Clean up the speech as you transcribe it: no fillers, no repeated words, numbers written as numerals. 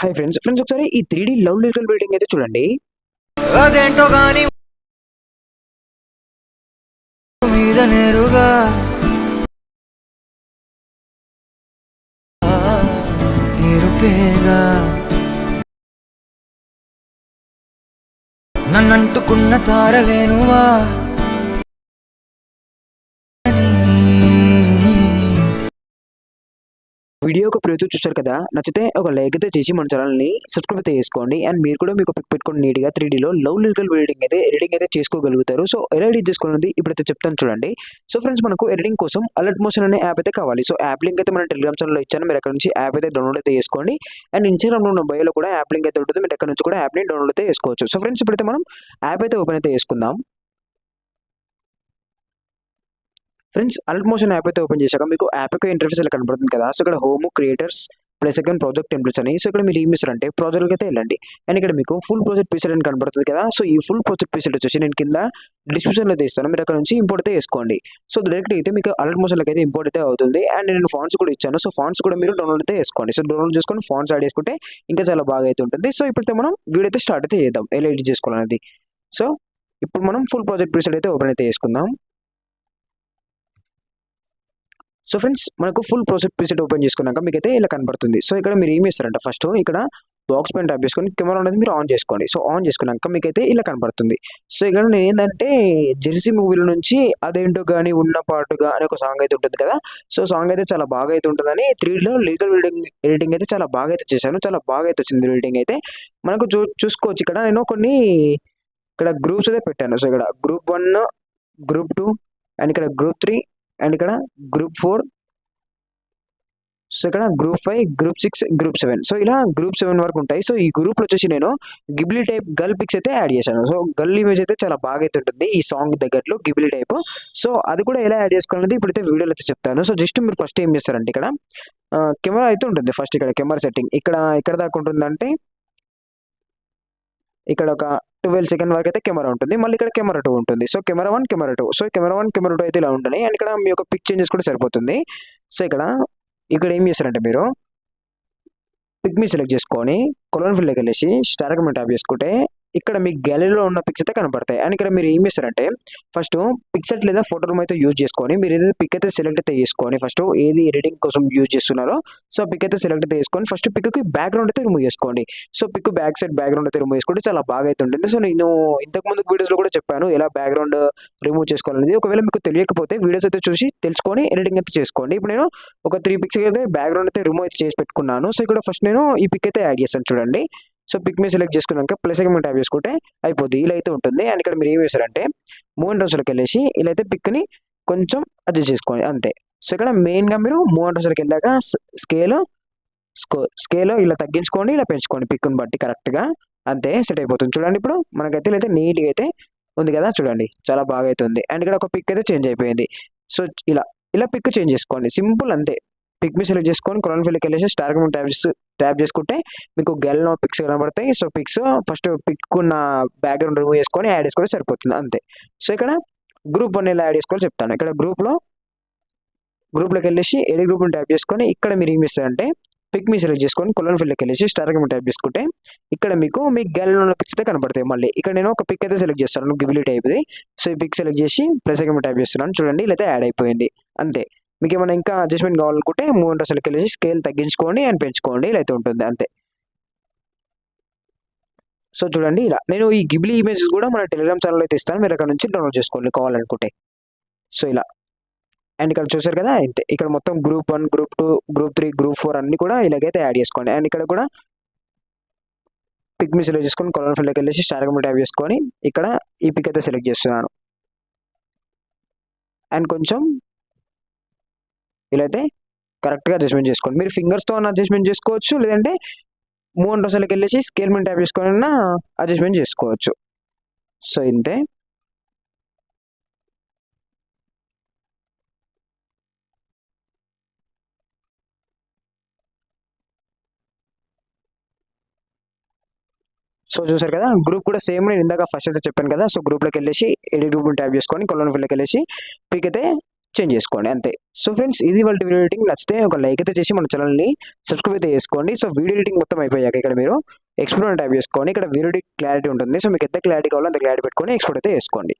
Hi friends ఒకసారి ఈ 3D love lyrical building అయితే చూడండి. అదేంటో గాని మీద నేరుగా ఎరుపేగా నన్నంటుకున్న తారవేనువా వీడియో ఒక ప్రతి చూశారు కదా, నచ్చితే ఒక లైక్ అయితే చేసి మన ఛానల్ని సబ్స్క్రైబ్ అయితే చేసుకోండి. అండ్ మీరు కూడా మీకు పిక్ పెట్టుకొని నీట్గా 3Dలో లవ్ లిరికల్ బిల్డింగ్ అయితే ఎడిటింగ్ అయితే చేసుకోగలుగుతారు. సో ఎలా ఎడిట్ చేసుకోవాలనేది ఇప్పుడైతే చెప్తాను చూడండి. సో ఫ్రెండ్స్, మనకు ఎడిటింగ్ కోసం అలర్ట్ మోషన్ అనే యాప్ అయితే కావాలి. సో యాప్ లింక్ అయితే మన టెలిగ్రామ్ ఛానల్లో ఇచ్చాను. మీరు అక్కడ నుంచి యాప్ అయితే డౌన్లోడ్ అయితే చేసుకోండి. అండ్ ఇన్స్టాగ్రామ్లో ఉన్న బయోలో కూడా యాప్ లింక్ అయితే ఉంటుంది. మీరు అక్కడ నుంచి కూడా యాప్ని డౌన్లోడ్ అయితే చేసుకోవచ్చు. సో ఫ్రెండ్స్, ఇప్పుడైతే మనం యాప్ అయితే ఓపెన్ అయితే చేసుకుందాం. ఫ్రెండ్స్, అలర్ట్ మోషన్ యాప్ అయితే ఓపెన్ చేశాక మీకు యాప్ యొక్క ఇంటర్ఫేస్ ఇలా కనబడుతుంది కదా. సో ఇక్కడ home, creators, plus second project templates అని. సో ఇక్కడ మీరు ఏం చేస్తారంటే ప్రాజెక్ట్కి అయితే వెళ్ళండి. అండ్ ఇక్కడ మీకు ఫుల్ ప్రాజెక్ట్ పీసెట్ అని కనబడుతుంది కదా. సో ఈ ఫుల్ ప్రాజెక్ట్ పీసెట్ వచ్చేసి నేను కింద డిస్క్రిప్షన్లో అయితే ఇస్తాను. మీరు అక్కడ నుంచి ఇంపోర్ట్ అయితే వేసుకోండి. సో డైరెక్ట్ అయితే మీకు అలర్ట్ మోషన్లోకి అయితే ఇంపోర్ట్ అయితే అవుతుంది. అండ్ నేను ఫాంట్స్ కూడా ఇచ్చాను. సో ఫాంట్స్ కూడా మీరు డౌన్లోడ్ అయితే వేసుకోండి. సో డౌన్లోడ్ చేసుకొని ఫాంట్స్ యాడ్ చేసుకుంటే ఇంకా చాలా బాగా అయితే ఉంటుంది. సో ఇప్పుడైతే మనం వీడియో అయితే స్టార్ట్ అయితే చేద్దాం ఎలా ఎడిట్ చేసుకోవాలనేది. సో ఇప్పుడు మనం ఫుల్ ప్రాజెక్ట్ పీసెట్ అయితే ఓపెన్ అయితే చేసుకుందాం. సో ఫ్రెండ్స్, మనకు ఫుల్ ప్రాజెక్ట్ ప్రీసెట్ ఓపెన్ చేసుకున్నాక మీకు అయితే ఇలా కనబడుతుంది. సో ఇక్కడ మీరు ఏం చేస్తారంటే ఫస్ట్ ఇక్కడ బాక్స్ పైన ట్యాప్ చేసుకొని కెమెరా అనేది మీరు ఆన్ చేసుకోండి. సో ఆన్ చేసుకున్నాక మీకైతే ఇలా కనబడుతుంది. సో ఇక్కడ నేను ఏంటంటే జెర్సీ మూవీల నుంచి అదేంటో కానీ ఉన్న పాటుగా అనే ఒక సాంగ్ అయితే ఉంటుంది కదా. సో సాంగ్ అయితే చాలా బాగా అయితే ఉంటుందని 3Dలో లిరికల్ ఎడిటింగ్ అయితే చాలా బాగా అయితే చేశాను. చాలా బాగా అయితే వచ్చింది ఎడిటింగ్ అయితే. మనకు చూసుకోవచ్చు ఇక్కడ నేను కొన్ని ఇక్కడ గ్రూప్స్ అయితే పెట్టాను. సో ఇక్కడ గ్రూప్ 1, గ్రూప్ 2 అండ్ ఇక్కడ గ్రూప్ 3 అండ్ ఇక్కడ గ్రూప్ 4. సో ఇక్కడ గ్రూప్ 5, గ్రూప్ 6, గ్రూప్ 7. సో ఇలా గ్రూప్ 7 వరకు ఉంటాయి. సో ఈ గ్రూప్లో వచ్చేసి నేను గిబ్లీ టైప్ గర్ల్ పిక్స్ అయితే యాడ్ చేశాను. సో గర్ల్ ఇమేజ్ అయితే చాలా బాగా అయితే ఉంటుంది ఈ సాంగ్ తగ్గట్లు గిబ్లీ టైప్. సో అది కూడా ఎలా యాడ్ చేసుకోవాలనేది ఇప్పుడైతే వీడియోలో అయితే చెప్తాను. సో జస్ట్ మీరు ఫస్ట్ ఏం చేస్తారంటే ఇక్కడ కెమెరా అయితే ఉంటుంది. ఫస్ట్ ఇక్కడ కెమెరా సెట్టింగ్ ఇక్కడ దాకా ఉంటుందంటే ఇక్కడ ఒక 12 సెకండ్ వరకు అయితే కెమెరా ఉంటుంది. మళ్ళీ ఇక్కడ కెమెరా 2 ఉంటుంది. So camera 1, camera 2. So camera 1, camera 2 అయితే ఇలా ఉంటుంది. అండ్ ఇక్కడ మీ యొక్క పిక్ చేంజెస్ కూడా సరిపోతుంది. సో ఇక్కడ ఏం చేస్తారంటే మీరు పిక్ మీ సెలెక్ట్ చేసుకొని కొలన్ ఫిల్లోకి వెళ్ళేసి స్టార్ కమెంట్ ట్యాప్ చేసుకుంటే ఇక్కడ మీ గ్యాలరీలో ఉన్న పిక్స్ అయితే కనపడతాయి. అండ్ ఇక్కడ మీరు ఏం చేస్తారంటే ఫస్ట్ పిక్సెట్ లేదా ఫోటో రూమ్ అయితే యూజ్ చేసుకొని మీరు ఏదైతే పిక్ అయితే సెలెక్ట్ అయితే చేసుకొని ఫస్ట్ ఏది ఎడిటింగ్ కోసం యూజ్ చేస్తున్నారో సో పిక్ అయితే సెలెక్ట్ అయితే చేసుకొని ఫస్ట్ పిక్కి బ్యాక్గ్రౌండ్ అయితే రిమూవ్ చేసుకోండి. So pic back side background అయితే రిమూవ్ చేసుకుంటే చాలా బాగా అయితే ఉంటుంది. సో నేను ఇంతకుముందు వీడియోస్లో కూడా చెప్పాను ఎలా బ్యాక్గ్రౌండ్ రిమూవ్ చేసుకోవాలనేది. ఒకవేళ మీకు తెలియకపోతే వీడియోస్ అయితే చూసి తెలుసుకొని ఎడిటింగ్ అయితే చేసుకోండి. ఇప్పుడు నేను ఒక 3 పిక్స్ అయితే బ్యాక్గ్రౌండ్ అయితే రిమూవ్ అయితే చేసి పెట్టుకున్నాను. సో ఇక్కడ ఫస్ట్ నేను ఈ పిక్ అయితే యాడ్ చేస్తాను చూడండి. సో పిక్ మీద సెలెక్ట్ చేసుకున్నాక ప్లస్ సెగ్మెంట్ ట్యాప్ చేసుకుంటే అయిపోద్ది. ఇలా అయితే ఉంటుంది. అండ్ ఇక్కడ మీరు ఏం చేస్తారంటే మూవ్ రోజులకు వెళ్ళేసి ఇలా అయితే పిక్ని కొంచెం అడ్జస్ట్ చేసుకోండి అంతే. సో ఇక్కడ మెయిన్గా మీరు మూవ్ రోజులకు వెళ్ళాక స్కేల్ ఇలా తగ్గించుకోండి, ఇలా పెంచుకోండి పిక్ని బట్టి కరెక్ట్గా అంతే సెట్ అయిపోతుంది. చూడండి ఇప్పుడు మనకైతే ఇలా నీట్గా అయితే ఉంది కదా, చూడండి చాలా బాగా అయితే ఉంది. అండ్ ఇక్కడ ఒక పిక్ అయితే చేంజ్ అయిపోయింది. సో ఇలా పిక్ చేంజ్ చేసుకోండి, సింపుల్ అంతే. పిక్ మీ సెలెక్ట్ చేసుకొని కొలన్ ఫీల్డ్కి వెళ్ళేసి స్టార్ కమెంట్ ట్యాప్ చేసుకుంటే మీకు గెల్లో పిక్స్ కనబడతాయి. సో పిక్స్ ఫస్ట్ పిక్ ఉన్న బ్యాక్గ్రౌండ్ రిమూవ్ చేసుకొని యాడ్ చేసుకుంటే సరిపోతుంది అంతే. సో ఇక్కడ గ్రూప్ 1 ఎలా యాడ్ చేసుకోవాలో చెప్తాను. ఇక్కడ గ్రూప్లోకి వెళ్ళేసి ఎడి గ్రూప్ని ట్యాప్ చేసుకొని ఇక్కడ మీరు ఏం చేస్తారంటే పిక్ మీ సెలెక్ట్ చేసుకొని కొలన్ ఫీల్డ్కి వెళ్ళేసి స్టార్ కమెంట్ ట్యాప్ చేసుకుంటే ఇక్కడ మీకు మీ గెల్లో ఉన్న పిక్స్ అయితే కనబడతాయి. మళ్ళీ ఇక్కడ నేను ఒక పిక్ అయితే సెలెక్ట్ చేస్తాను గిబ్లీ టైప్ది. సో ఈ పిక్ సెలెక్ట్ చేసి ప్లస్ కమెంట్ ట్యాప్ చేస్తున్నాను చూడండి, ఇలా అయితే యాడ్ అయిపోయింది అంతే. మీకు ఏమైనా ఇంకా అడ్జస్ట్మెంట్ కావాలనుకుంటే మూవ్ అసలుకి వెళ్ళేసి స్కేల్ తగ్గించుకోండి అండ్ పెంచుకోండి, ఇలా అయితే ఉంటుంది అంతే. సో చూడండి ఇలా నేను ఈ గిబ్లీ ఇమేజెస్ కూడా మన టెలిగ్రామ్ ఛానల్ అయితే ఇస్తాను, మీరు అక్కడ నుంచి డౌన్లోడ్ చేసుకోండి కావాలనుకుంటే. సో ఇలా అండ్ ఇక్కడ చూసారు కదా అంతే. ఇక్కడ మొత్తం గ్రూప్ 1, గ్రూప్ 2, గ్రూప్ 3, గ్రూప్ 4 అన్ని కూడా ఇలాగైతే యాడ్ చేసుకోండి. అండ్ ఇక్కడ కూడా పిక్ మీ సెలెక్ట్ చేసుకొని కలర్ ఫీల్డ్కి వెళ్ళేసి స్టార్ కమెంట్ ట్యాప్ చేసుకొని ఇక్కడ ఈ పిక్ అయితే సెలెక్ట్ చేస్తున్నాను. అండ్ కొంచెం ఇలా అయితే కరెక్ట్గా అడ్జస్ట్మెంట్ చేసుకోండి. మీరు ఫింగర్స్తో అడ్జస్ట్మెంట్ చేసుకోవచ్చు, లేదంటే మూవ్ అండ్ రోజులకి వెళ్ళేసి స్కేల్ మీద ట్యాప్ చేసుకొని అడ్జస్ట్మెంట్ చేసుకోవచ్చు. సో ఇంతే. సో చూసారు కదా గ్రూప్ కూడా సేమ్ నేను ఇందాక ఫస్ట్ అయితే చెప్పాను కదా. సో గ్రూప్లోకి వెళ్ళేసి ఎడి గ్రూప్ని ట్యాప్ చేసుకొని కొలన్ ఫీల్డ్కి వెళ్ళేసి పిక్ అయితే చేంజ్ చేసుకోండి అంతే. సో ఫ్రెండ్స్ ఇది వాళ్ళ వీడియో ఎడిటింగ్. నచ్చితే ఒక లైక్ అయితే చేసి మన ఛానల్ని సబ్స్క్రైబ్ అయితే చేసుకోండి. సో వీడియో ఎడిటింగ్ మొత్తం అయిపోయాక ఇక్కడ మీరు ఎక్స్పోర్ట్ ట్యాప్ చేసుకోండి. ఇక్కడ వీడియో క్లారిటీ ఉంటుంది. సో మీకు ఎంత క్లారిటీ కావాలో అంత క్లారిటీ పెట్టుకొని ఎక్స్పోర్ట్ అయితే చేసుకోండి.